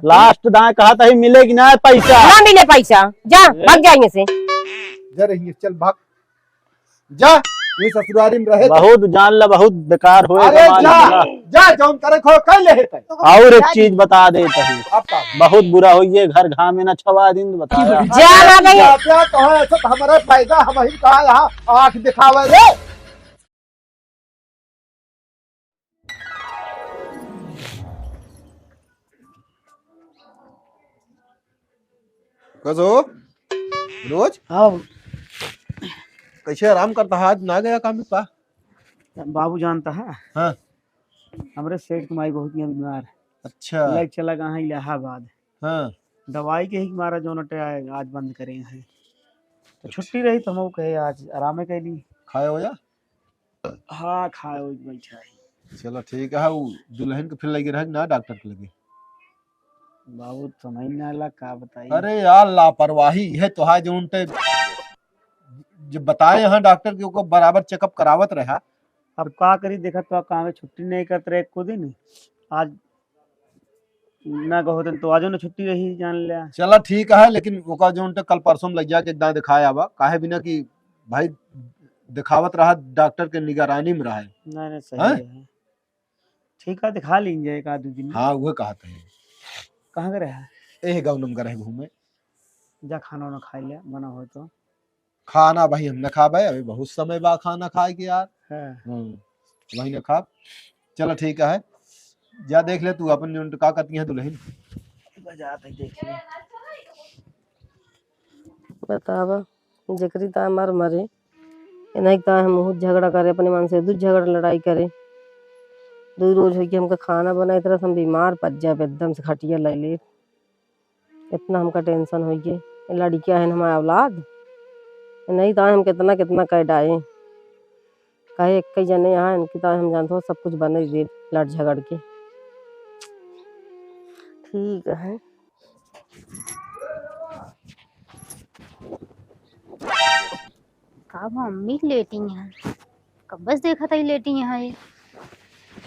Last दाएं कहा था ही मिलेगी ना पैसा। ना मिले पैसा, जा भाग जाएंगे से। जा रही चल भाग जा, ये ससुरारी में रहे बहुत जान ला, बहुत बेकार हुए। अरे जा जा जौन करे खो कर ले है। और एक चीज बता देता हूँ, आपका बहुत बुरा हो ये घर घाम में न छवा दिन बताया। जा ना गई क्या कहो ऐसा तो हमारा फायदा, हम ही कहा यहाँ आंख दिखावे रे। कसो रोज हाँ कैसे आराम करता है, आज ना गया काम का? बाबू जानता है, हाँ हमारे सेठ की माई बहुत बीमार है। अच्छा लाइक चला गया है इलाहाबाद। हाँ दवाई के ही मारा जो नटे आज बंद करे हैं, तो छुट्टी रही तो हम कहे आज आराम कर ली। खाए हो जा? हाँ खाए हो बैठा है। चलो ठीक है। वो दुल्हन के फिर लगे रहे ना डॉक्टर के लगे? बाबू समझ ना ला का बताइए। अरे यार लापरवाही है तो है जो उनटे जब बताए हैं डॉक्टर के को बराबर चेकअप करावत रहा। अब का करी, देखा तो काम छुट्टी नहीं करते रहे को दिन, आज ना कहो तो आज ना छुट्टी रही जान लिया। चलो ठीक है, लेकिन ओका जो उनटे कल परसों में लग जाके एकदम दिखाया आवा, काहे बिना कि भाई दिखावत रहा, डॉक्टर के निगरानी में रहा। नहीं नहीं सही है, ठीक है दिखा लीजिए एक आध दिन। हाँ वो कहा था। कहाँ का रहा? ए गाँव नम करे घूमे। जा खाना वाना खा लिया बना हो तो। खाना भाई हम न खा भाई, अभी बहुत समय बाद खाना खाए के यार। है वही न खा। चलो ठीक है, जा देख ले तू अपन जो का करती है दुल्हन। बजा तक देखिए बतावा जकरी ता मार मरे नहीं ता हम बहुत झगड़ा करे अपने मन से, दूध झगड़ा लड़ाई करे। दो रोज हो गया हमका खाना बनाए तरह हम बीमार पड़ जाए एकदम से, खटिया ले ले इतना हमका टेंशन हो गए। लड़कियां है हमारे औलाद नहीं ता हम कितना कितना कह डाए, कहे एक कई जने यहाँ इनकी ता हम जानते हो सब कुछ बने दे लड़ झगड़ के। ठीक है का मम्मी लेटी हैं, कब बस देखा था लेटी हैं ये।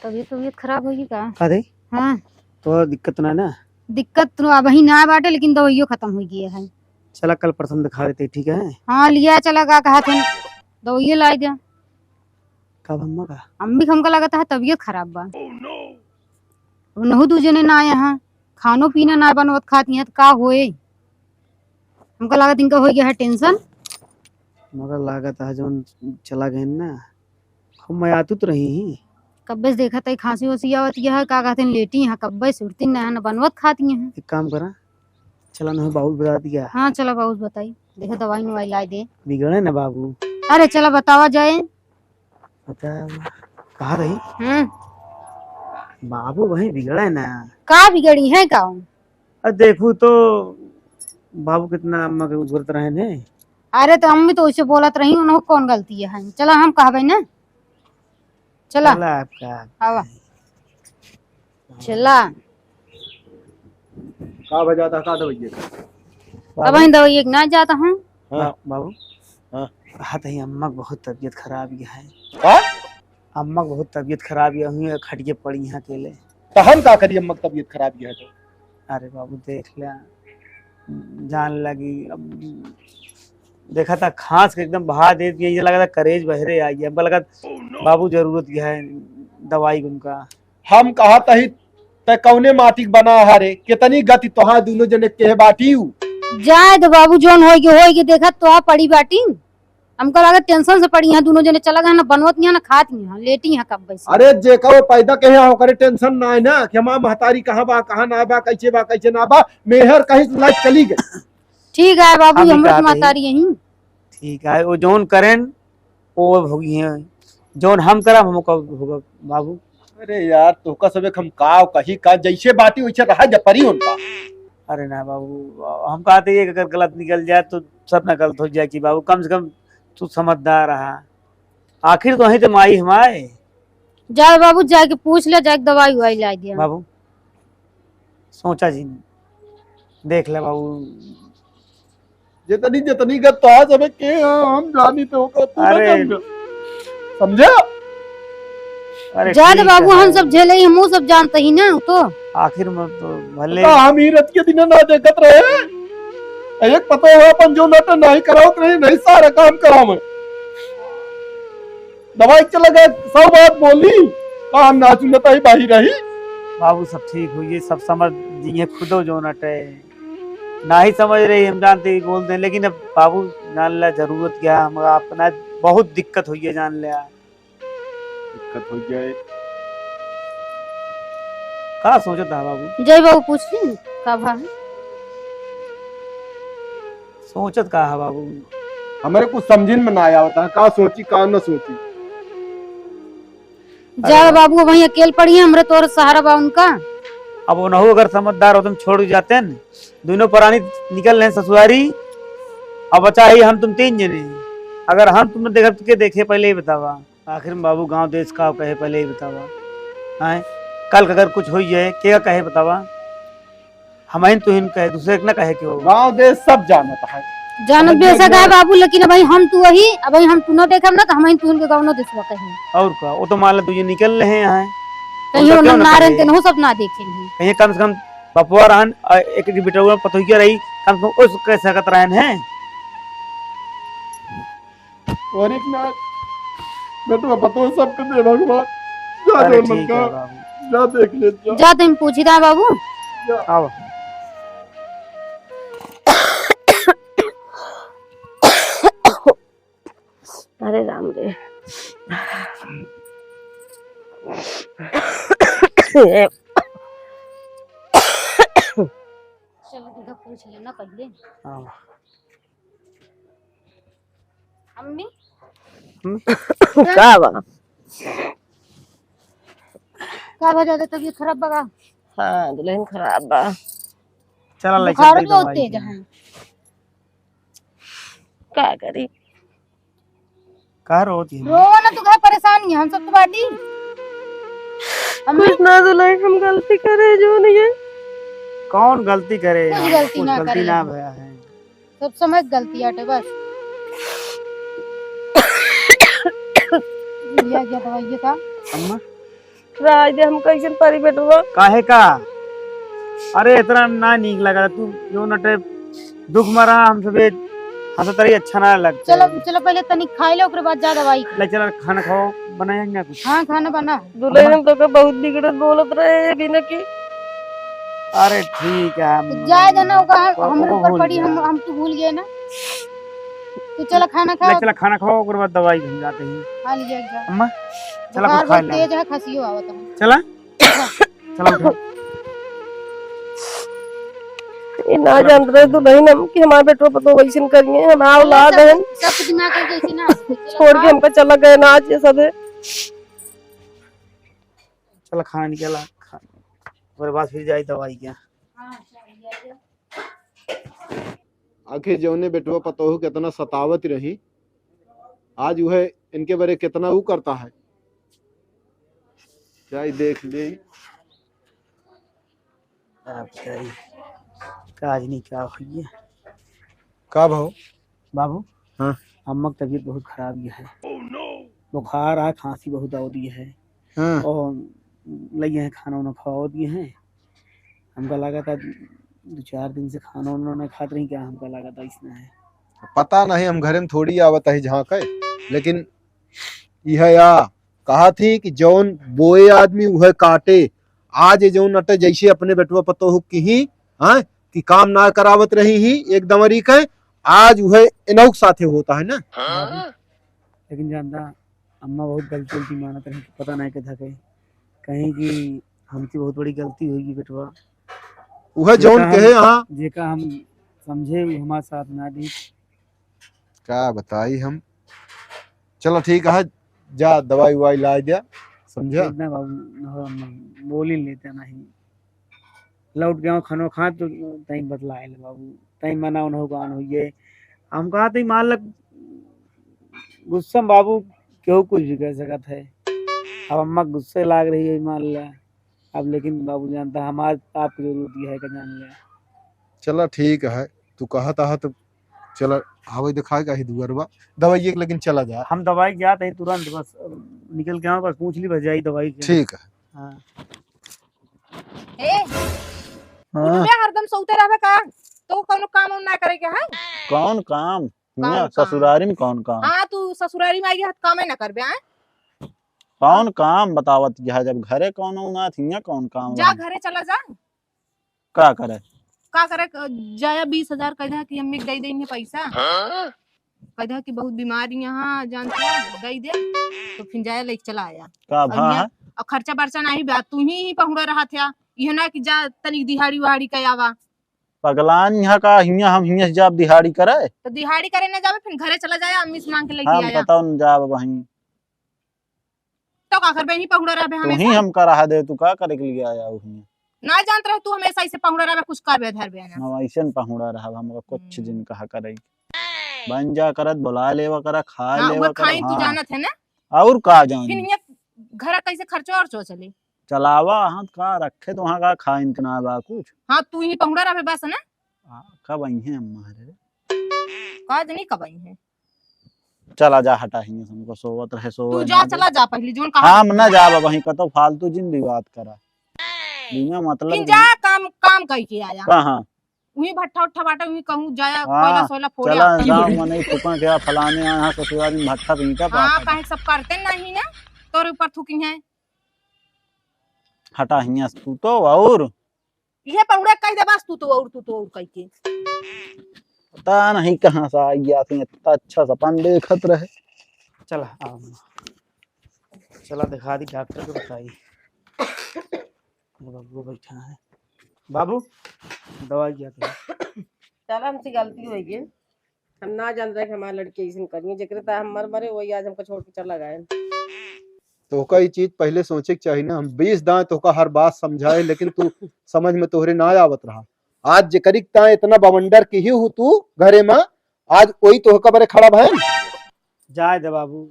तबीयत खराब होगी का? अरे हाँ तो दिक्कत ना ना, दिक्कत तो अब ही ना बाटे, लेकिन दवाइयों खत्म हो गई है। चला कल परसों दिखा देते ठीक है। हाँ लिया चला का कहा थे दवाइयों ला दिया। कब अम्मा का? अम्मी हमको लगा था तबीयत खराब बा। नहु दूजे ने ना यहाँ खानो पीना ना बनवत खाती हैं तो का होए, हमको लगा इनका हो गया है टेंशन। मगर लागत है जो चला गए ना, हम मैं आतुत रही कब्बे देखा था खांसी वासी आवत है, का कहते हैं लेटी यहाँ कब्बे सुरती ना बनवत खाती हैं। एक काम करा, चला ना बाबू बता दिया। हाँ चलो बाबू बताई, देखो दवाई नवाई ला दे। बिगड़े ना बाबू? अरे चलो बतावा जाए। बता कहा रही बाबू वही बिगड़ा है ना? का बिगड़ी है का? अब देखू तो बाबू कितना अम्मा के उजरत रहे ने। अरे तो अम्मी तो उसे बोलत रही, उन्होंने कौन गलती है। चलो हम कहबे ना, चला चला आपका आवा चला। का बजा था का दवाई का? अब हम दवाई ना जाता हूँ। बाबू हाँ कहा था अम्मा की बहुत तबीयत खराब है। हाँ? अम्मा की बहुत तबीयत खराब है, हुई खटिए पड़ी है अकेले। तो हम का करिए, अम्मा की तबीयत खराब है तो? अरे बाबू देख लिया जान लगी, अब देखा था खांस के एकदम बहा दे दिया, ये लगा था करेज बहरे आई है। हमको लगा बाबू जरूरत है दवाई उनका। हम कहा तही ते कौने माटी के बना हरे, कितनी गति तोहा दोनों जने के बाटी जाए तो बाबू जोन होगी देखा तो आप पड़ी बाटी। हमको लगा टेंशन से पड़ी है दोनों जने, चला गया ना बनवत नहीं है ना खाती है, लेटी है कब वैसे। अरे जे कहो पैदा कहे हो करे टेंशन ना है ना कि हमार महतारी कहाँ बा कहाँ ना बा, कैसे ना बा, मेहर कहीं लाइफ चली गई। ठीक है बाबू हम ही हम कहते मातारी यही। ठीक है, वो जोन करें वो होगी है, जोन हम करा हमको होगा बाबू। अरे यार तो का सबे हम का कही का जैसे बाटी वैसे रहा जपरी उनका। अरे ना बाबू, हम कहते हैं अगर गलत निकल जाए तो सब ना गलत हो जाए कि बाबू कम से कम तू समझदार रहा, आखिर तो वही तो माई हमारे। जाए बाबू जाके पूछ ले, जाके दवाई ववाई ला दिया। बाबू सोचा जी देख ले बाबू, जितनी गत तो आज हमें के हम जानी तो होगा तू ना अरे समझा। अरे जा दे ठीक बाबू, है। हम सब झेले ही, हम सब जानते ही ना तो। आखिर में तो भले हम ही रत के दिन ना देखत रहे, एक पता है अपन जो नट नहीं करावत रही, नहीं सारा काम करावे। दवाई चला गए, सब बात बोली, काम ना चुनता ही बाही रही। बाबू सब ठीक हुई, सब समझ दिए खुदो जो नटे ना ही समझ रही, हम जानते ही बोलते हैं, लेकिन अब बाबू जान लिया जरूरत क्या हम अपना बहुत दिक्कत हुई है, जान लिया दिक्कत हो जाए। का सोचा था बाबू? जय बाबू पूछ ली का भा है? सोचत का है बाबू? हमारे कुछ समझिन में ना आया होता है, का सोची का न सोची। जा बाबू, वहीं अकेले पड़ी है, हमरे तोर सहारा बा उनका। अब वो न हो, अगर समझदार हो तुम छोड़ जाते हैं, दोनों प्राणी निकल रहे हैं ससुरारी, अब बचा ही हम तुम 3 जने। अगर हम तुमने देखा तो के देखे पहले ही बतावा। आखिर में बाबू गांव देश का कहे पहले ही बतावा। हाँ, कल अगर कुछ हो जाए क्या कहे बतावा, हम तो हिन कहे, दूसरे न कहे क्यों? गांव देश सब जानता है। जानत भी ऐसा है बाबू, लेकिन अब हम तू वही, अब हम तू न देखम ना तो हम तू उनके गाँव न देखवा कहीं। और का, वो तो मान लो तुझे निकल रहे हैं यहाँ, कहीं उनका क्यों न ना कहे? रहते न, सब ना देखे नहीं। कहीं कम से कम बपुआ रहन एक बेटा पतोहिया रही, कम से कम उस कैसे सकत रहन है। और एक ना बेटो पतो सबके दे भगवान, जा अरे दे ठीक मनका, है बाबू, जा देख ले जा। जा तुम पूछी था बाबू। आओ। अरे राम रे। चलो इधर पूछ लेना पहले। आओ। अम्मी का बा? का वजह से तबीयत खराब बगा? हाँ दुल्हन खराब बा। चला ले बुखार चलते भी बहुत दवाई तेज के। है। का करी? कहाँ रोती है? रो ना, तू घर परेशान है, हम सब तो बाटी। अम्मी कुछ ना दुल्हन, हम गलती करे जो नहीं है। कौन गलती करे? कुछ हाँ, गलती कुछ ना गलती करे। ना भया है। सब समझ गलती आटे बस। लिया गया दवाई का। अम्मा राज दे हम कैसे परी बेटवा। काहे का? अरे इतना ना नीक लगा तू जो नटे दुख मरा हम सबे, हंसत रही, अच्छा ना लगता। चलो चलो पहले तनिक खाई लो, उसके बाद जा दवाई की। ले चला खाना खाओ, बनाया ना कुछ? हाँ खाना बना। दुल्हन तो का बहुत बिगड़त बोलत रहे बिना की। अरे ठीक है, तो जाए देना होगा, हम वो ऊपर भूल पड़ी, गया। हम तो भूल गए ना। तो चलो खाना ले खाओ। चला खाना खाओ, उसके बाद दवाई हम जाते हैं। खा लीजिए एक बार। अम्मा चला बुखार कुछ खा बहुत ले। तेज है, खसियो आवत है। चला चला उठो। ये ना जान रहे दुल्हन हम कि हमारे बेटवा पतो वैसन करिए, हम औलाद हैं। सब दिमाग में जैसी ना आती। चलो छोड़ के हमका चला गए ना आज ये सब है। चला खाना निकला, और बाद फिर जाई दवाई क्या। हाँ, चलिए। आखिर जौने बेटवा पतोहू कितना सतावत रही, आज वह इनके बारे कितना वो करता है, क्या ही देख ले। काज नहीं क्या हुई है का भाव? बाबू? हाँ। अम्मा की तबीयत बहुत खराब है, बुखार है, खांसी बहुत हो रही है, हाँ। और लगे हैं खाना वाना खवा दिए हैं। हमका लगा था 2-4 दिन से खाना वाना खाते रही, क्या हमका लगा था इसमें है। पता नहीं, हम घरे में थोड़ी आवत है झांके, लेकिन यह या कहा थी कि जौन बोए आदमी वह काटे। आज जौन अटे जैसे अपने बेटवा पतोहू की ही, हाँ, कि काम ना करावत रही ही एक दमरी के, आज वह इनौक साथे होता है ना। लेकिन जानता अम्मा बहुत गलती मानत रही, पता नहीं कैसा कहीं कि हमसे बहुत बड़ी गलती हुई बेटवा। वह जौन कहे, हाँ जेका हम समझे वो हमारे साथ ना दी। क्या बताई हम। चलो ठीक है, जा दवाई वाई ला दिया, समझा। इतना बाबू बोल ही लेते नहीं, लौट गया खानो खा तो तई बतलाए बाबू, तई मना उन होगा न होइए। हम कहा तई मान लग गुस्सा बाबू क्यों कुछ भी कर सकत है। अब अम्मा गुस्से लाग रही है मान लिया, अब लेकिन बाबू जानता हमारे आपकी जरूरत है का जान लिया। चलो ठीक है, तू कहता है तो चलो हवाई दिखाएगा ही दुअरबा दवाई एक, लेकिन चला जा। हम दवाई जाते ही तुरंत बस निकल के बस पूछ ली बस जाई दवाई के। ठीक है। हाँ ए हाँ, उठबे हरदम सोते रहबे का तो कोनो काम उम ना करे के है। कौन काम हियाँ काम? ससुरारी में कौन काम? हां तू ससुरारी में आई हाथ कामे ना करबे हैं। कौन काम बतावत यह जब घरे कौन ना हियाँ कौन काम जा रही? घरे चला जा। का करे? का करे जाया 20,000 कह दे कि अम्मी के दे देंगे पैसा। कह दे कि बहुत बीमारी यहाँ जानते हो दे दे तो फिर जाया लेके चला आया। का और भा है? यहाँ और खर्चा बर्चा नहीं बा तू ही पहुंचा रहा था ये ना कि जा तनी दिहाड़ी वहाड़ी के आवा पगलान यहाँ का हियाँ हम हियाँ से जाब दिहाड़ी करे? तो दिहाड़ी करे ना जावे फिर घरे चला जाया अम्मी से मांग के लेके हम आया बताओ न जाब वहीं। तो का करबे ही पहुंचा रहा तू ही हमेशा हम करा दे, तू का करे के लिए आया हुई? ना जानत रहे तू हमेशा ऐसे पहुंचा रहा कुछ करबे धर बे ना हम ऐसे पहुड़ा रहा हमका कुछ दिन कहा करे बन जा करत बुला लेवा करा खा हां लेवा वो करा। खाई तू हाँ, जानत है ना और का फिर जान ये घर कैसे खर्चो और चो चले। चलावा हाथ का रखे तो वहाँ का खाइन के ना बा कुछ। हां तू ही पहुंचा रहा बस ना कब आई है अम्मा रे? का नहीं कबाई है चला जा हटा हियाँ से, हमको सोवत रहे तू सोवे जा ना दे। चला जा पहले जोन कहा हम ना जाब वहीं कतो फालतू जिंदगी बात करा बिना फिर मतलब जा काम काम कह के आया कहाँ वही भट्ठा उठा बाटा वही कहूँ जाया हाँ, कोयला सोयला फोड़े चला आती गाँव है। में नहीं फुका क्या फलाने यहाँ ससुराल में भट्टा पीटा हाँ पाता कहीं सब करते नहीं ना तोरे ऊपर थूकी है हटा हियाँ से तू तो। और ये पौड़ा कह दे बस तू तो और कह के पता नहीं कहाँ से आई जाती है, इतना अच्छा सपन देखत रहे। चला आओ चला दिखा दी डॉक्टर को बताई। बाबू बैठा है बाबू दवाई क्या थे? चल हमसे गलती हो गई हम ना जान रहे कि हमारी लड़की ऐसे करिए जिक्र था हम मर मरे वही आज हमको छोड़ के चला गए। तो का ये चीज पहले सोचे के चाहिए ना। हम 20 दाएं तो का हर बात समझाए लेकिन तू समझ में तोहरे ना आवत रहा। आज जेकरी ताए इतना बवंडर की ही हूँ तू घरे में आज वही तो का बरे खड़ा भैन। जाए दे बाबू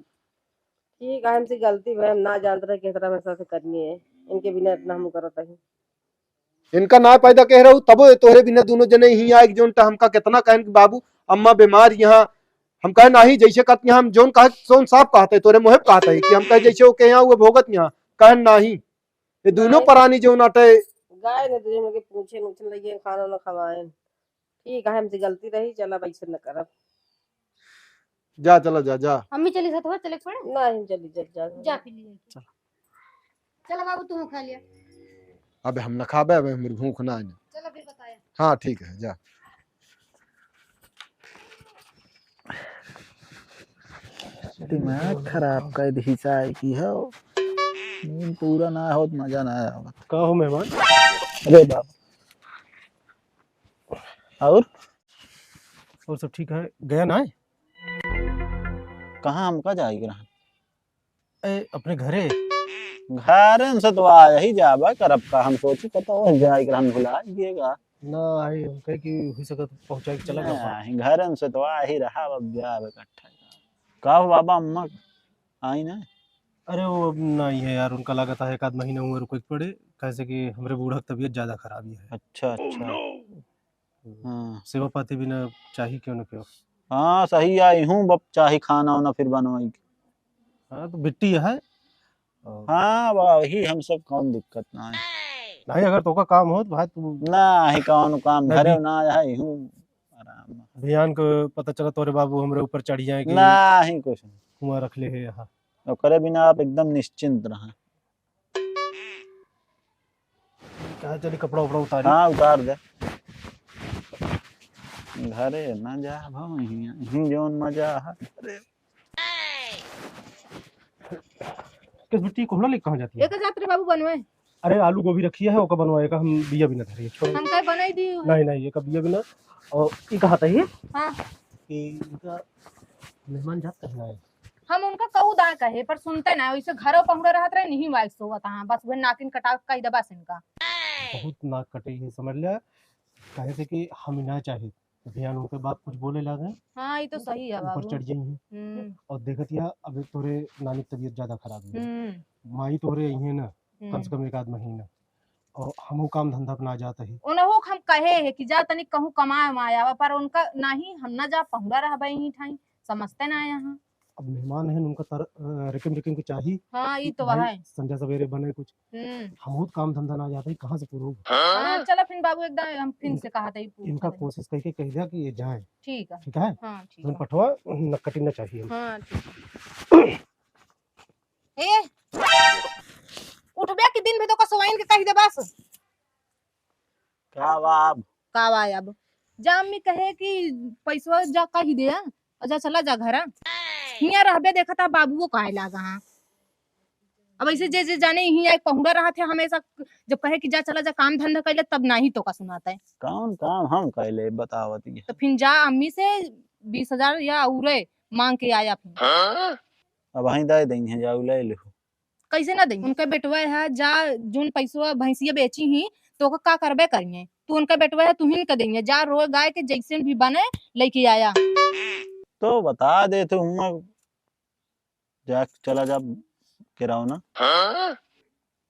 ठीक है हमसे गलती भाई हम ना जान रहे किस तरह में से करनी है इनके बिना इतना हम करता है। इनका ना पैदा कह रहा हूँ तबो तोहरे बिना दोनों जने ही आए जोन टा हमका कितना कहन कि बाबू अम्मा बीमार यहाँ हम कहे नाही जैसे कहते यहाँ हम जोन कहे सोन साफ कहते तोरे मुहेब कहते है कि हम कहे जैसे वो के यहाँ हुए भोगत यहाँ कहन नाही ये दोनों प्राणी जो नाटे गाय ने तुझे मुझे पूछे नूछन लगे खाना ना खवाए। ठीक है हमसे गलती रही चला भाई से न करब। जा चला जा जा अम्मी चली साथ चले पड़े नहीं चली चल जा जा पी ली चला बाबू तू खा लिया अबे हम न खाबे अबे मेरी भूख ना है। चला फिर बताया। हाँ ठीक है जा। दिमाग खराब कर दी चाय की है नींद पूरा ना हो तो मजा ना आया। कहो मेहमान अरे बाबा और सब ठीक है गया ना है? कहाँ हमका जाएगा अपने घरे घर से तो आया ही जाबा करब का हम सोची पता हो जाएगा हम भुला दिएगा ना आई हम कहे कि हो सके तो पहुंचा के चला गया। नहीं, घर से तो आ ही रहा अब जाब इकट्ठा का हो बाबा अम्मा आई ना। अरे वो नहीं है यार उनका लागत है एक आध महीने हुए रुके पड़े कैसे कि हमारे बूढ़ा की तबीयत ज्यादा खराबी है। अच्छा अच्छा हाँ सेवा पाती भी ना चाहिए क्यों ना क्यों। हाँ सही आई हूँ बप चाहे खाना वाना फिर बनवाई। हाँ तो बिट्टी है हाँ वही हम सब कौन दिक्कत ना है नहीं अगर तो का काम हो तो भाई तू ना है कौन काम मैं घरे भी- ना आई हूँ आराम अभियान को पता चला तोरे बाबू हमारे ऊपर चढ़ जाएंगे ना ही कुछ नहीं। कुआं रख ले है यहाँ। और करे बिना आप एकदम निश्चिंत रहे। कहा चली कपड़ा उपड़ा उतारी। हाँ उतार दे घरे ना जा भाई जोन मजा है। अरे किस बिट्टी कोहड़ा लेके कहाँ जाती है। एक जात्री बाबू बनवे अरे आलू गोभी रखी है ओका बनवाएगा हम बिया भी ना धरिए छोड़। हम कहे बनाई दी नहीं नहीं ये कब बिया भी ना और ये कहा था ये हाँ कि इनका मेहमान जाता है ना हम उनका कहू दा कहे पर सुनते ना वैसे घरों पहुंचे रहत रहे नहीं वाइस होवत हां बस वह नाकिन कटा कह दबा इनका बहुत नाक कटे है समझ लिया कहे थे कि हम ना चाहे अभियान उनके बाप कुछ बोले लगे हाँ ये तो सही है ऊपर बाबू चढ़ जाइए और देखत या अभी तोरे नानी की तबीयत ज्यादा खराब है माई तोरे यही है ना कम से कम एक आध महीना और हमू काम धंधा अपना जाता है। उन्हों हम कहे है कि जा तनिक कहूँ कमाए माया पर उनका नहीं हम ना जा पहुंचा रह भाई ही ठाई समझते ना यहाँ अब मेहमान है उनका रिकम रिकम के चाहिए हाँ ये तो भाई, वहाँ है। संध्या सवेरे बने कुछ हम्म। हम काम धंधा ना जाता है कहाँ से पूरा हाँ चलो फिर बाबू एकदम हम फिर से कहा था इनका कोशिश करके कह दिया कि ये जाए ठीक है। ठीक है हाँ ठीक तुम है। पठवा नकटी ना चाहिए हाँ ठीक है। ए उठ बे कि दिन भी तो कसवाइन के कही दे बस क्या बाब का आया अब जा अम्मी कहे कि पैसा जा कही दे और जा चला जा घर हिया रहबे देखा था बाबू वो काहे लागा हाँ अब ऐसे जे जे जाने हिया एक पहुंचा रहा थे हमेशा जब कहे कि जा चला जा काम धंधा कैले तब नहीं तो का सुनाता है। कौन काम हम कैले बतावत ये तो फिर जा अम्मी से 20,000 या उरे मांग के आया फिर अब वहीं दे देंगे जाऊ ले लो कैसे ना देंगे उनका बेटवा है जा जोन पैसा भैंसिया बेची ही तो ओका का करबे करिए तू उनका बेटवा है तू ही का देंगे जा रोज गाय के जैसे भी बने लेके आया तो बता दे तो हम जा चला जा किराओ ना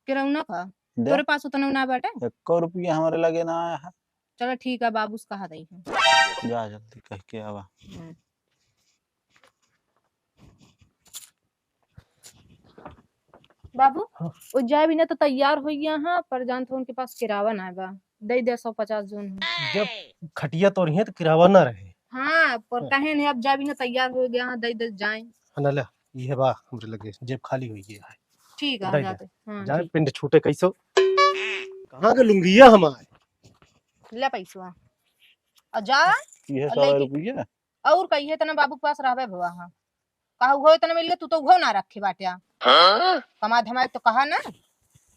किरौना का दे तोरे पास उतना ना बाटे 1 रुपया हमारे लगे ना आया है चलो ठीक है बाबू कहा दई है। जा जल्दी कह के आवा बाबू हाँ। वो जाए भी ना तो तैयार हो गया हाँ पर जान तो उनके पास किरावा ना है बा दे दे 150 जोन है। जब खटिया तो रही तो किरावा ना रहे हाँ पर कहे नहीं अब जा भी ना तैयार हो गया हाँ दे दे जाए अनला ये बा हमरे लगे जेब खाली हो गई है ठीक है दे जाते हाँ जाए ठीक। पिंड छूटे कैसो कहाँ के लुंगिया हमारे ले पैसा और जा ये और 100 लेके- रुपया और कहिए तना बाबू के पास रहबे भवा हाँ कहा हो तना मिल गया तू तो घो ना रखे बाटिया कमा धमाए तो कहा ना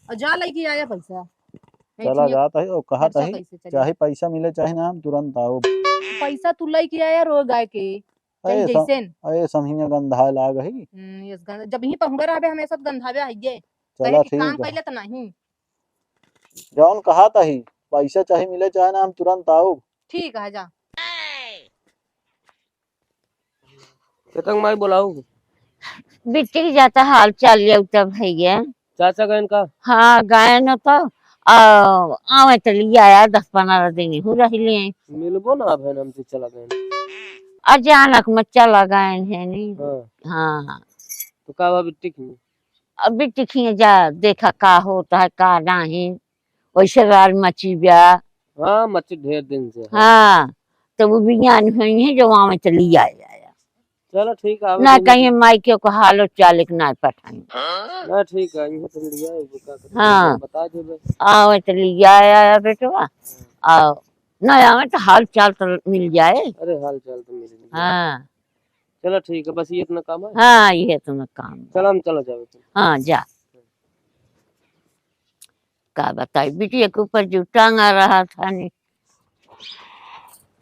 और जा लेके आया पैसा नहीं चला तो जाता है और कहा खर्चा था कैसे चलेगा? चाहे पैसा मिले चाहे ना हम तुरंत आओ पैसा तू लेके आया रोज गाय के चाहे अरे जैसे अरे समहिया गंधा लाग है इस जब ही पहुंचा रहबे हमेशा तो गंधावे आइए चला कहे कि काम ठीक है कैले तो नहीं जौन कहा था ही पैसा चाहे मिले चाहे ना हम तुरंत आओ ठीक है जा तक मैं बुलाऊ बिट्टी के जाता हाल चाल लिया तब भैया चाचा का इनका हाँ गायन तो आवे तो लिया आया 10-15 दिन हो रही मिलबो ना बहन हमसे चला गए अचानक मच्चा लगायन है नहीं हाँ तो का बा बिट्टी की अब बिट्टी खिए जा देखा का होता है का नहीं वैसे राल मची ब्या हाँ मच्छी ढेर दिन से है। हाँ तो वो विज्ञान हुई है जो आवे तो लिया आया चलो ठीक है ना कहीं माइके को हालो चालिक ना पठाई ना ठीक है ये तुम लिया है का हाँ। बता देबे आवे तो लिया आया बेटवा आओ ना आवे तो हाल चाल तो मिल जाए अरे हाल चाल तो मिल गया हाँ चलो ठीक है बस ये इतना काम है हाँ ये तुम्हें काम चलो हम चलो जाओ हाँ जा का बताई बिटिया के ऊपर जो टांगा रहा था नहीं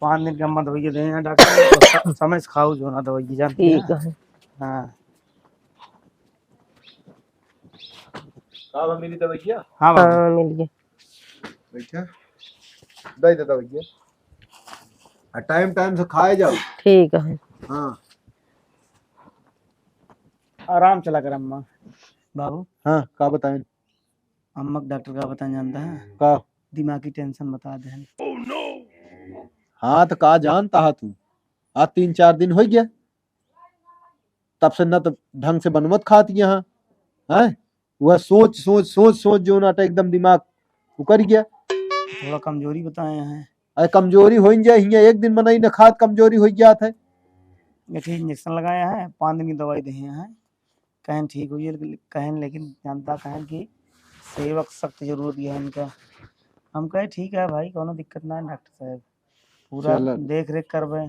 5 दिन का मत दवाई देना डॉक्टर तो समय से खाओ जो ना दवाई जानती है ठीक है हाँ का मिली दवाइया हाँ बाबू हाँ मिल गया बैठा दे दे दवाइया टाइम टाइम से खाए जाओ ठीक है हाँ आराम चला कर अम्मा बाबू हाँ का बताएं अम्मा को डॉक्टर का बताना जानता है का दिमागी टेंशन बता दे हाँ तो का जानता है तू आज 3-4 दिन हो गया तब से न तो ढंग से बनमत खाती यहाँ है वह सोच सोच सोच सोच जो नाटा एकदम दिमाग उकर गया थोड़ा कमजोरी बताए हैं अरे कमजोरी हो जाए हिया एक दिन मनाई न खात कमजोरी हो जात है ठीक इंजेक्शन लगाया है 5 दिन की दवाई दी है कहन ठीक हुई है कहन लेकिन जानता कहन की सेवक सख्त जरूरत है इनका हम कहे ठीक है भाई कोनो दिक्कत ना है डॉक्टर साहब पूरा चलो। देख रेख करबे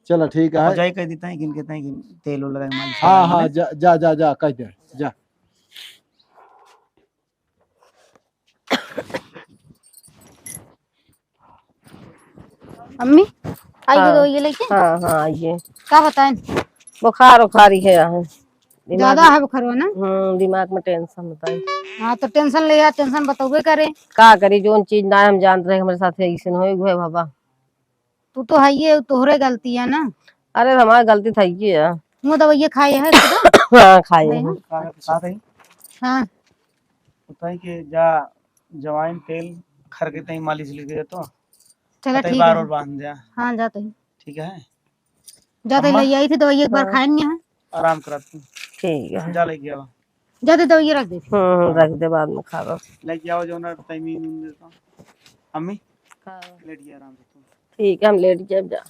चलो ठीक है जाई कह देता है कि कहते हैं कि तेल लगा मालिश हाँ कराने हाँ में। जा जा जा जा कह दे जा अम्मी आई हाँ। दो ये लेके हाँ हाँ आइए क्या बताएं बुखार उखारी है यहाँ ज्यादा है बुखार ना दिमाग में टेंशन बताई हाँ तो टेंशन ले टेंशन बताओगे करे का करी जोन चीज ना हम जानते रहे हमारे साथ ऐसे होए हुए बाबा तू तो है ये तोहरे गलती है ना अरे हमारी गलती था ये मुँह दवाइया खाई है खुदा? हाँ खाए नहीं, हैं। साथ ही हाँ होता है कि जा जवाइन तेल खर के तई मालिश लिख दे तो चलो तई ठीक बार है और बांध दिया हाँ जाते ही ठीक है जाते अम्मा? ले आई थी दवाई एक बार हाँ। खाएंगे हैं आराम करा तू ठीक है जा लेके आओ जाते दवाई रख दे। रख दे बाद में खावा लेके आओ जो ना टाइमिंग देता हूँ अम्मी लेट गया आराम से तू ठीक है हम लेट जाए जा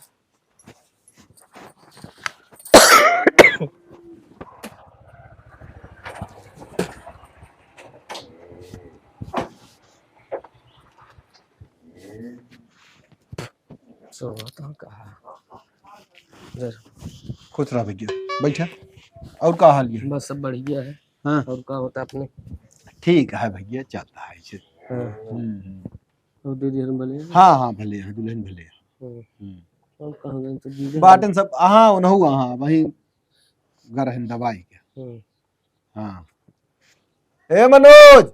खुश रहा भैया बैठा। और का हाल है? बस सब बढ़िया है। हाँ और का होता अपने? ठीक है भैया चलता है इसे। और दीदी हम भले हैं? हाँ हाँ भले हैं दुल्हन भले हैं। और कहाँ गए तो दीदी? बाटन सब हाँ उनहु हाँ वही गरहन दवाई के। हाँ ए मनोज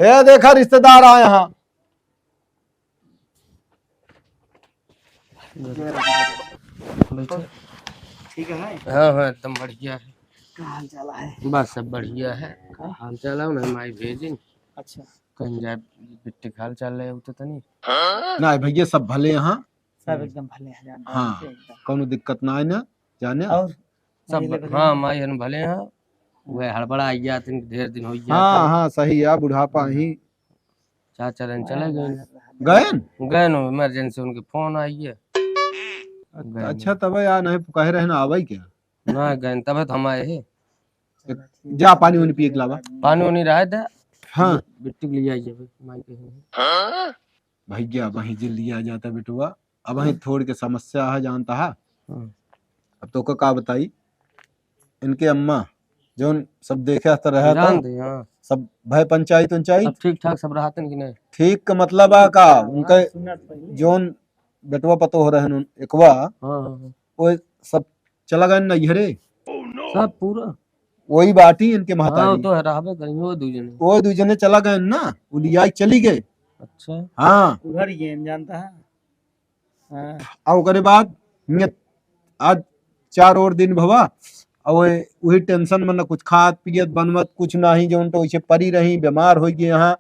हे देखा रिश्तेदार आए यहाँ। ठीक है हाँ हाँ एकदम बढ़िया है। क्या हाल चाल है बस सब बढ़िया है। हाल चाल है उन्हें माई भेजी अच्छा कहीं जाए बिट्टे हाल चाल रहे होते तो नहीं ना भैया सब भले यहाँ। सब एकदम भले हैं जान हाँ कोनो दिक्कत ना है ना जाने। और सब हाँ माई हन भले हैं। वह हड़बड़ा आई जाते ढेर दिन हो गया। हाँ हाँ सही है बुढ़ापा ही चाचा रन चले गए गए नो इमरजेंसी उनके फोन आई है। अच्छा तब यार नहीं कह रहे ना आवे क्या ना गए तब तो हम आए हैं। जा पानी वानी पिए के लावा। पानी वानी रहा था। हाँ बिट्टू के लिए आई है माई के भैया वहीं जल्दी आ जाता बेटुआ। अब वहीं थोड़ी के समस्या है जानता है। अब तो का बताई इनके अम्मा जो सब देखे तो रहा था सब भाई पंचायत ठीक ठाक सब रहा कि नहीं ठीक का मतलब है का उनका जोन बेटवा पतो हो रहे एकवा वो सब चला गए नैहरे सब पूरा वही बाटी इनके महतारी तो रहबे करेंगे वो दूजने चला गए ना उलियाई चली गए। अच्छा हाँ उधर ही जानता है। हाँ और ओकरे बाद आज 4 और दिन भवा और वही टेंशन में न कुछ खात पियत बनवत कुछ नहीं जो उनके वैसे परी रही बीमार हो गए यहाँ।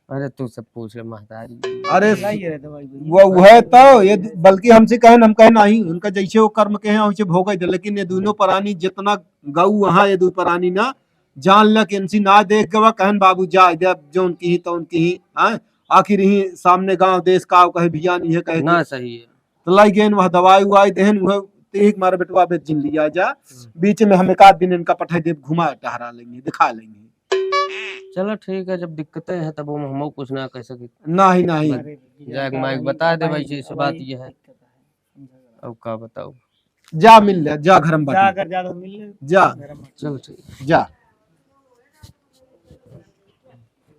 अरे तू सब पूछ ले महतारी। अरे लाइए दवाई वो है तो ये बल्कि हमसे कहे हम कहे नहीं उनका जैसे वो कर्म के हैं वैसे भोग दे। लेकिन ये दोनों प्राणी जितना गऊ वहाँ ये दो प्राणी ना जान लग इनसी ना देख गवा कहन बाबू जा जो उनकी ही तो उनकी ही आखिर ही सामने गांव देश का कहे भिया नहीं है कहे ना सही है तो लाई गए वह दवाई उवाई देहन वह एक मारे बेटवा बेच जिन लिया जा बीच में हम एक आध दिन इनका पठाई देव घुमा टहरा लेंगे दिखा लेंगे। चलो ठीक है जब दिक्कतें हैं तब हम कुछ ना कह सके नहीं नहीं जाके माइक बता दे भाई इस बात ये है। अब क्या बताओ जा मिल ले जा घर में जाकर जा तो मिल ले जा चलो ठीक जा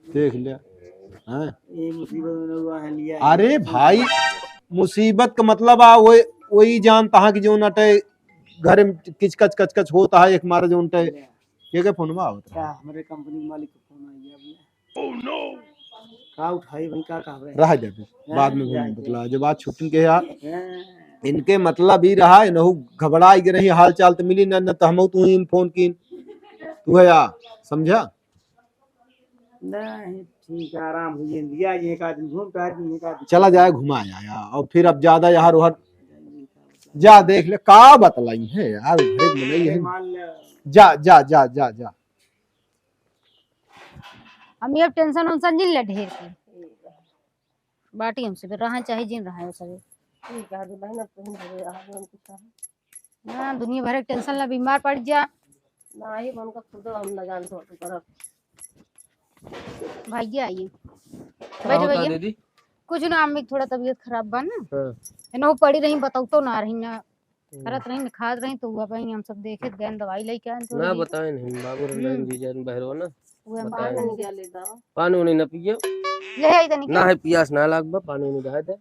देख ले हाँ ये मुसीबत में हुआ है लिया अरे भाई मुसीबत का मतलब आ वही जानता है कि जो नटे घर में किचकच कचकच होता है एक मारे जो उनटे के फोन में आवत क्या हमारे कंपनी मालिक का फोन आ गया ओह नो का उठाई भाई का कह रहे रह जाए बाद में बतला जो बात छुट्टी के यार इनके मतलब ही रहा नहु घबराई के रही हाल चाल तो मिली न तो हम तू ही फोन की तू है यार समझा नहीं ठीक है आराम हुई लिया एक आदमी घूम के आदमी एक आदमी चला जाए घुमाया यार और फिर अब ज्यादा यार उधर जा देख ले का बतलाई है यार है जा जा जा जा जा हम अब टेंशन उनसन जिन ले ढेर की बाटी हमसे तो रहा चाहिए जिन रहा है सब ठीक है बहन अब तुम ना दुनिया भर के टेंशन ला बीमार पड़ जा ना ही मन का खुद हम न जानते हो पर भैया आइए बैठो भैया दीदी कुछ ना अम्मी थोड़ा तबीयत खराब बा ना वो पड़ी रही बताऊ तो ना रही ना करत रही खाद रही तो हुआ पाई हम सब देखे गए दवाई लेके आए तो ना बताए नहीं बाबू रंजन जी जन बहरो ना वो पानी क्या लेता पानी उन्हें न पियो ले आई तनी ना है पियास ना लागबा पानी उन्हें दे दे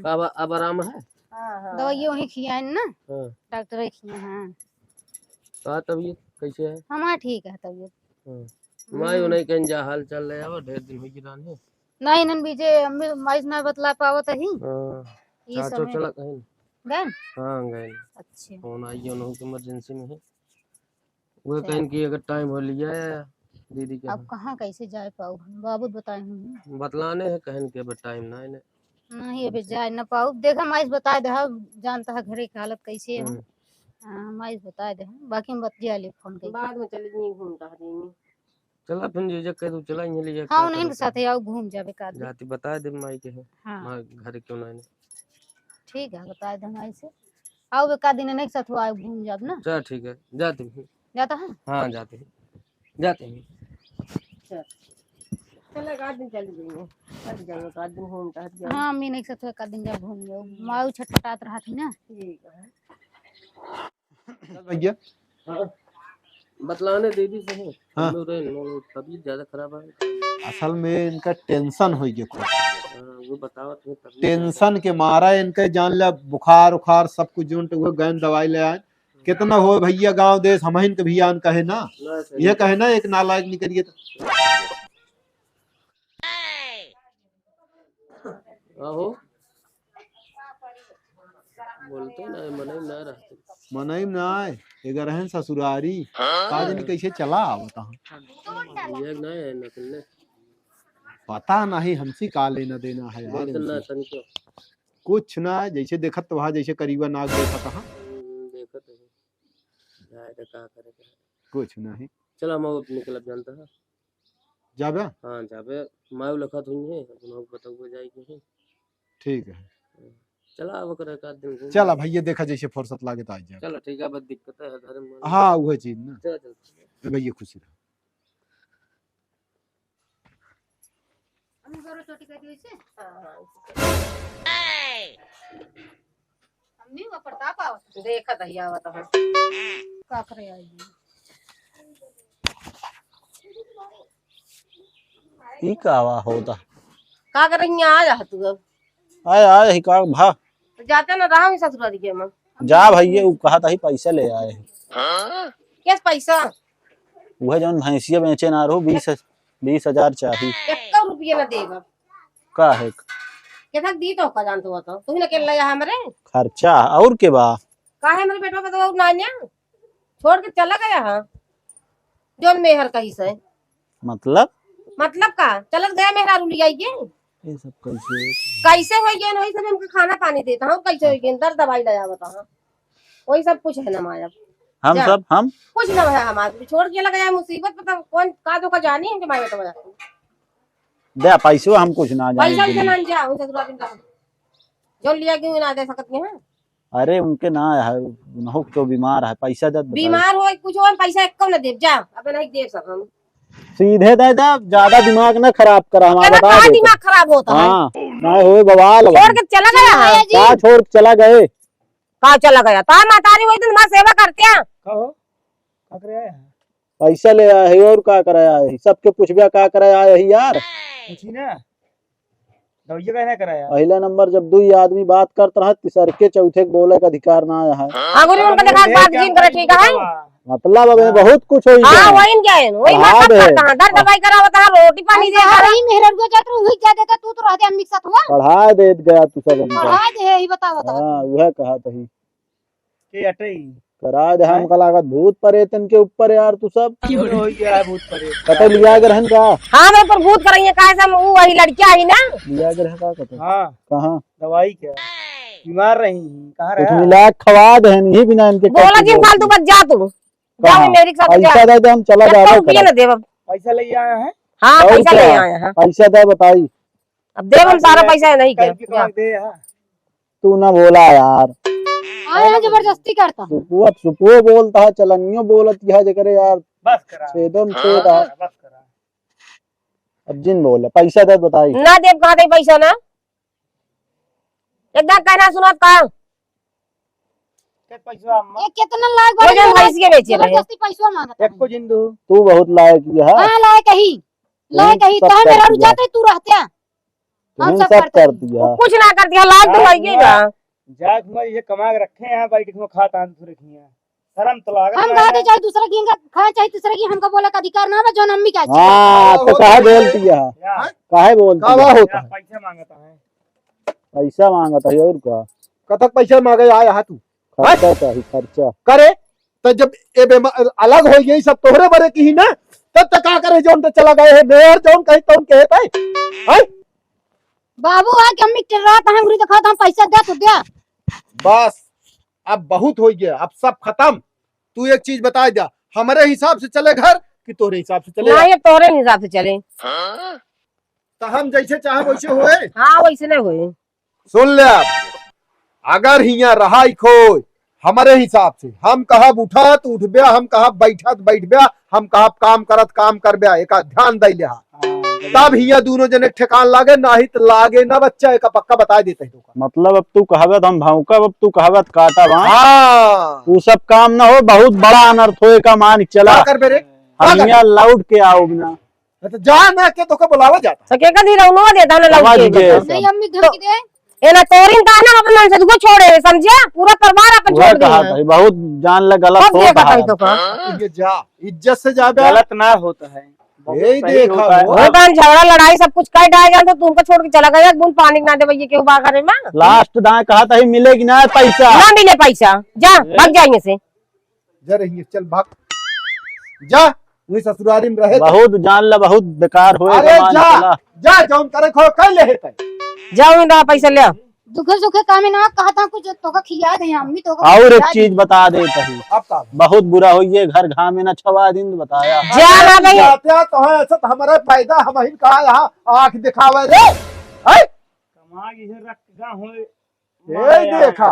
अब आराम है। हां दवाई वही खियाए ना हां डॉक्टर खिया हां का तबीयत कैसे है? हमारा ठीक है तबीयत। हां माई उन्हें कहीं जा हाल चल रहा है ढेर दिन हो गई रानी नहीं नन बीजे अम्मी माइस ना बतला पावत ही हां ये चाचो समय चला कहीं गए हां गए अच्छा फोन आई है उन्होंने इमरजेंसी में है वो कहीं की अगर टाइम हो लिया है दीदी के अब कहाँ कैसे जाए पाओ बाबू बताए हम बतलाने है कहन के अब टाइम ना है नहीं अभी जा न पाऊ देखा माइस बता दे जानता है घरे की हालत कैसे है हाँ माइस बता दे बाकी हम बतिया ले फोन करके बाद में चले जाएंगे घूमता है चला फिर जे कह तू चला यहीं ले जा हाँ उन्हीं के साथ आओ घूम जावे का आदमी। जाती बता दे माई के है हाँ मां घर क्यों ना आने ठीक है बता दे माइस से आओ एक दिन नहीं साथ आओ घूम जाब ना चल ठीक है जाते हैं जाता है हाँ जाते हैं जाते हैं चले एक आध दिन चले जाएंगे चल जाएंगे तो आध दिन घूमता है हाँ मैं नहीं साथ एक दिन जा घूम जाओ माऊ छटपटात रहा थी ना ठीक है चल भैया हाँ बतलाने दीदी से है हाँ। तबीयत ज्यादा खराब है असल में इनका टेंशन हो गया खूब। वो बताओ तुम्हें तबीयत टेंशन के मारा इनके जान ले बुखार उखार सब कुछ जो वो गैन दवाई ले आए कितना हो भैया गांव देश हम इनके भी आन कहे ना ना सही ये कहे ना एक नालायक निकलिए तो आहो बोलते ना मने ना रहते मनई ना आए एगर रहन ससुरारी काजन कैसे चला बता ये ना है ना तुमने पता नहीं हमसे का लेना देना है यार ना इनसे। तन को कुछ ना जैसे देखत तो वहाँ जैसे करीबा नाग देखा था देखत है जाए तो का करे कुछ नहीं चलो हम अब निकल जानता है जाबे हाँ जाबे मायू लखत हुई है अब बताओ जाएगी ठीक है चला अब करे का दिन घूम चला भैया देखा जैसे फुर्सत लागे तो आ जाए चलो ठीक है बस दिक्कत है घर में हाँ वह चीज ना चल चल भैया खुशी रहो हम करो छोटी कर दी से हमनी वो प्रताप आवत देखा था या बता का करे आई ई कावा होता का कर रही आ जा तू अब आए आए ही का भा तो जाते ना रहा ससुरारी के में जा भैया उ कहा था ही पैसा ले आए कैस पैसा वह जौन भैंसिया बेचे ना रहो 20,000 चाहिए 1 रुपया ना देगा का है कैसा दी तो का जानते हो तो तू ही ना केल लगा हमरे खर्चा और के बा काहे मेरे बेटवा का तो नान्या छोड़ के चला गया हां जोन मेहर कही से मतलब का चलत गया मेहरारू लिया ये ये सब कैसे कैसे हो गया वही सब हमको खाना पानी देता हूँ कैसे हो गया दर्द दवाई ले जावता हूँ वही सब कुछ है ना माया हम जा। सब हम कुछ ना है हमारे छोड़ के लगा है मुसीबत पता कौन का धोखा जानी है माया तो दे पैसा हम कुछ ना पैसा जाने से ना जाओ ससुरा दिन का जो लिया क्यों ना दे सकती है अरे उनके ना है उन्हों तो बीमार है पैसा दे बताइए। बीमार हो कुछ हो पैसा एक ना दे जा अबे नहीं दे सक हम सीधे दे दे ज्यादा दिमाग ना खराब करा हमारा क्या बता दे दिमाग खराब होता है हाँ ना होए बवाल छोड़ के चला गया है का छोड़ के चला गए कहा चला गया ता मातारी वही दिन मां सेवा करते हैं कहो का करे आया है पैसा ले आया है और का कराया है सबके पूछबे का कराया है यार पूछी ना दवाइया कहना कराया पहला नंबर जब दो आदमी बात करता रहा तीसरे के चौथे के बोले का अधिकार ना आया है आगुरी उनका देखा बात जीन करे ठीक है मतलब अब बहुत कुछ हो हां गया वही क्या है वही मां सब करता है दर्द दवाई करावता है रोटी पानी दे रही मेहर को जात वही क्या देता तू तो रहते अम्मी के साथ हुआ पढ़ा दे गया तू सब हमका पढ़ा दे ही बताओ हाँ वह कहा तही के अटई करा दे हमका लागत भूत परेतन के ऊपर यार तू सब हो गया है भूत परे कटे लिया अगर हन का हां मेरे पर भूत करेंगे काहे से वो वही लड़कियां आई ना लिया अगर है का कटे हां कहां दवाई क्या बीमार रही कहां कुछ रहा मिला खवा दे नहीं बिना इनके बोला जिन फालतू बच जा तू जाओ मेरे साथ जा पैसा दे दे हम चला जा रुपया ना देव पैसा ले आया है हां और पैसा क्या? ले आया हां पैसा दे बताई अब देव हम सारा पैसा नहीं कल की क्या कमाई दे हां तू ना बोला यार आया जबरदस्ती करता सुपुआ बोलता है चलनियो बोलत यह जे करे यार बस करा छेदम छेदा बस करा अब जिन बोले पैसा दे बताई ना देव कहां दे पैसा ना एकदम कहना सुनत का के पैसा अम्मा ये कितना लायक वो जो भैंस के बेचे रहे जबरदस्ती पैसा मांगता एक को जिंदू तू बहुत लायक है हां लायक ही सब तो मेरा कर दिया। जाते तू रहते हैं हम तुम सब सब करते कर हैं। दिया कुछ ना कर दिया लाल तो लगी ना जात में ये कमा के रखे हैं बैठ के खाता हैं थोड़े खिया शर्म तो लागत हम खाते चाहे दूसरा की खाए चाहे तीसरा की हमका बोला का अधिकार ना है जो अम्मी का हाँ तो काहे बोलती है काहे बोलती है होता है पैसा मांगता है पैसा मांगता है और का कथक पैसा मांगे आया है तू खर्चा चाहिए खर्चा करे तो जब ये अलग हो गई सब तोहरे बरे की ही ना तब तक का करे जोन तो चला गए है मेयर जोन कहीं तो कहता है बाबू आ के अम्मी टिर रहा था हम दिखा हम पैसा दे तो दे। बस अब बहुत हो गया, अब सब खत्म। तू एक चीज बता जा, हमारे हिसाब से चले घर कि तोरे हिसाब से चले? ना ये तोरे हिसाब से चले। तो हम जैसे चाहे वैसे हुए। हाँ वैसे नहीं हुए। सुन ले अब, अगर हिया रहा खोई हमारे हिसाब से, हम कहब उठा तो उठ बया, हम कहब बैठा तो बैठ बया, हम कहब काम करत काम कर बया, एक ध्यान दे ले। तब हिया दोनों जने ठेकान लागे, नाही तो लागे ना। बच्चा एक पक्का बता देते हैं। मतलब अब तू कहबत हम भौंकब, अब तू कहबत काटा वहाँ। हाँ तू सब काम ना हो, बहुत बड़ा अनर्थ होए का मान चला। क्या कर बेरे? हम यहाँ लौट के आओ ना तो जा ना के तो बुलावा जाता। सके का दी रहुनो देता ना समझ लौट गए के। सब। नहीं अम्मी धमकी दे। ए ना तोरिन ता ना अपन से दुगो छोड़े समझिया, पूरा परिवार अपन वह छोड़ कहा दिया। था, बहुत जान ले गलत सब हो देखा रहा था तो का। ये जा इज्जत से जा बे। गलत ना होता है, बहुत यही सही देखा होता है। वो। वो बहन झगड़ा लड़ाई सब कुछ कर डाल जान तो तुमको छोड़ के चला गया, बूंद पानी ना दे भैया के बा करे में लास्ट दाएं कहा था ही मिलेगी ना पैसा। ना मिले पैसा, जा भाग जाएंगे से। जा रही चल भाग जा, वही ससुरारी में रहे। बहुत जान ले, बहुत बेकार होए अरे का मान जा चला। जा जौन करे खो कर ले है। जाओ इंदा पैसा ले आओ। दुखे सुखे काम में ना कहा था कुछ तो का खिया दे अम्मी तो और एक चीज बता दे तही, अब का बहुत बुरा हुई घर घाम में न छवा दिन बताया। जा ना भैया जाते तो है ऐसा, तो हमारा फायदा हम ही कहा यहाँ आंख दिखावे रे। है कमा के रख का होए। ये देखा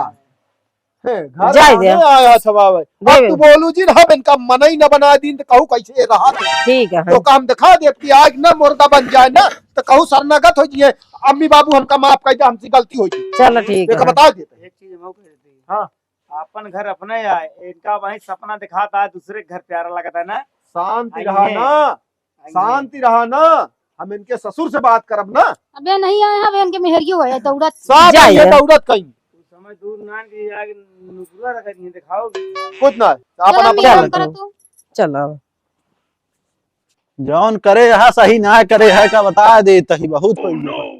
है, घर जाए दे। आने आया छवावे। अब दे। तू बोलू जी हम इनका मन ही न बना दिन तो कहूँ कैसे रहा। ठीक है। तो काम दिखा दे कि आज ना मुर्दा बन जाए ना, तो कहूँ शरणागत हो जाए। अम्मी बाबू हमका माफ कर दे, हमसे गलती हुई। चलो ठीक एक है। बता देते। एक चीज हम कह देते हैं, हाँ अपन घर अपने आए, इनका वही सपना दिखाता है, दूसरे के घर प्यारा लगता है ना। शांति आइए। रहा ना, शांति रहा ना। हम इनके ससुर से बात करब ना, अबे नहीं आए हैं इनके मेहरियो है दौड़त। सब जाइए। ये दौड़त कहीं समय दूर ना की आगे नुपुरा रख नहीं दिखाओगे। खुद ना चल अपन अम्मी अपना आराम कर तू। चलो जौन करे है सही ना करे है का बता दे तही, बहुत हुई है।